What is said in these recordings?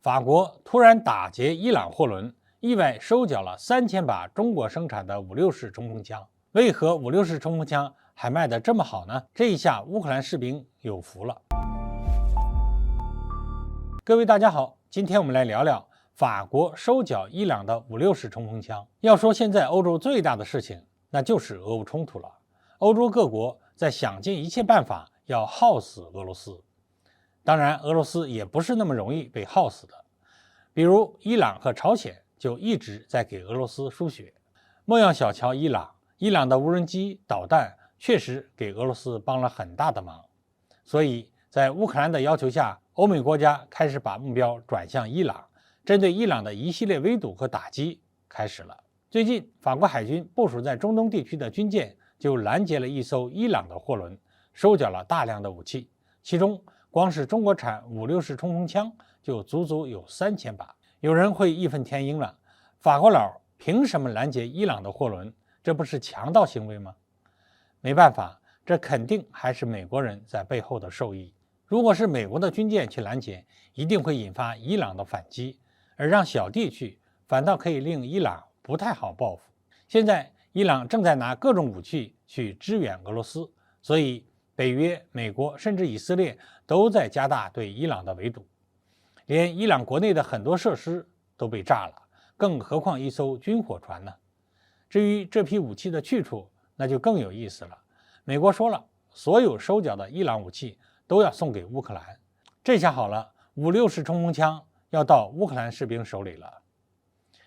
法国突然打劫伊朗货轮，意外收缴了3000把中国生产的5.6式冲锋枪。为何5.6式冲锋枪还卖得这么好呢？这一下乌克兰士兵有福了。各位大家好，今天我们来聊聊法国收缴伊朗的5.6式冲锋枪。要说现在欧洲最大的事情，那就是俄乌冲突了。欧洲各国在想尽一切办法要耗死俄罗斯。当然，俄罗斯也不是那么容易被耗死的。比如伊朗和朝鲜就一直在给俄罗斯输血。莫要小瞧伊朗，伊朗的无人机、导弹确实给俄罗斯帮了很大的忙。所以在乌克兰的要求下，欧美国家开始把目标转向伊朗，针对伊朗的一系列围堵和打击开始了。最近，法国海军部署在中东地区的军舰就拦截了一艘伊朗的货轮，收缴了大量的武器，其中光是中国产5.6式冲锋枪就足足有3000把。有人会义愤填膺了，法国佬凭什么拦截伊朗的货轮？这不是强盗行为吗？没办法，这肯定还是美国人在背后的受益。如果是美国的军舰去拦截，一定会引发伊朗的反击，而让小弟去，反倒可以令伊朗不太好报复。现在伊朗正在拿各种武器去支援俄罗斯，所以北约、美国甚至以色列都在加大对伊朗的围堵，连伊朗国内的很多设施都被炸了，更何况一艘军火船呢？至于这批武器的去处，那就更有意思了。美国说了，所有收缴的伊朗武器都要送给乌克兰。这下好了，5.6式冲锋枪要到乌克兰士兵手里了。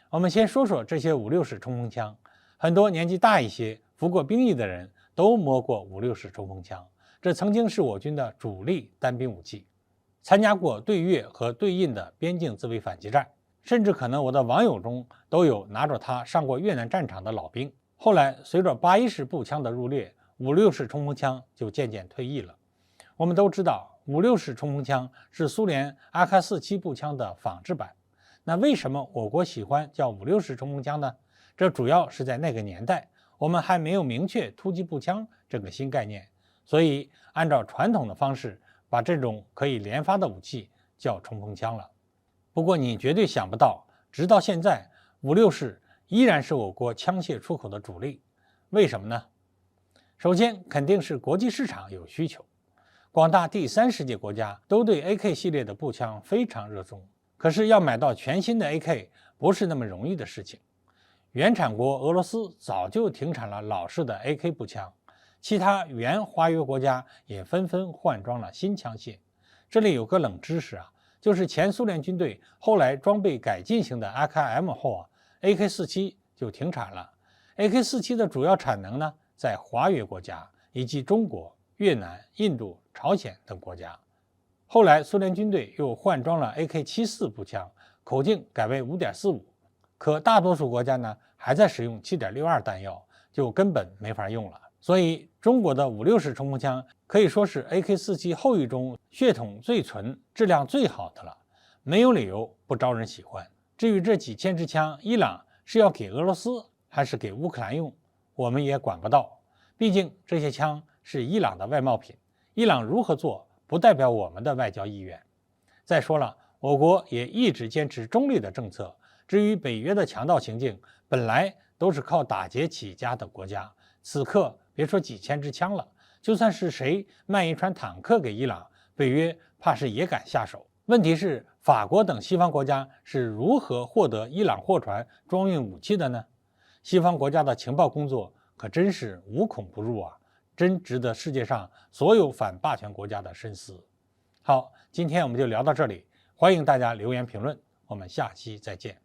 我们先说说这些5.6式冲锋枪，很多年纪大一些、服过兵役的人都摸过5.6式冲锋枪，这曾经是我军的主力单兵武器，参加过对越和对印的边境自卫反击战，甚至可能我的网友中都有拿着它上过越南战场的老兵。后来随着81式步枪的入列，5.6式冲锋枪就渐渐退役了。我们都知道，5.6式冲锋枪是苏联阿喀47步枪的仿制版。那为什么我国喜欢叫5.6式冲锋枪呢？这主要是在那个年代，我们还没有明确突击步枪这个新概念，所以按照传统的方式，把这种可以连发的武器叫冲锋枪了。不过你绝对想不到，直到现在，5.6式依然是我国枪械出口的主力。为什么呢？首先肯定是国际市场有需求，广大第三世界国家都对 AK 系列的步枪非常热衷。可是要买到全新的 AK 不是那么容易的事情。原产国俄罗斯早就停产了老式的 AK 步枪，其他原华约国家也纷纷换装了新枪械。这里有个冷知识啊，就是前苏联军队后来装备改进型的 AKM 后AK47 就停产了。AK47 的主要产能呢，在华约国家以及中国、越南、印度、朝鲜等国家。后来苏联军队又换装了 AK74 步枪，口径改为5.45，可大多数国家呢还在使用7.62弹药，就根本没法用了。所以中国的5.6式冲锋枪可以说是 AK47 后裔中血统最纯、质量最好的了，没有理由不招人喜欢。至于这几千支枪，伊朗是要给俄罗斯还是给乌克兰用，我们也管不到，毕竟这些枪是伊朗的外贸品，伊朗如何做不代表我们的外交意愿。再说了，我国也一直坚持中立的政策。至于北约的强盗行径，本来都是靠打劫起家的国家，此刻别说几千支枪了，就算是谁卖一船坦克给伊朗，北约怕是也敢下手。问题是，法国等西方国家是如何获得伊朗货船装运武器的呢？西方国家的情报工作可真是无孔不入啊！真值得世界上所有反霸权国家的深思。好，今天我们就聊到这里，欢迎大家留言评论，我们下期再见。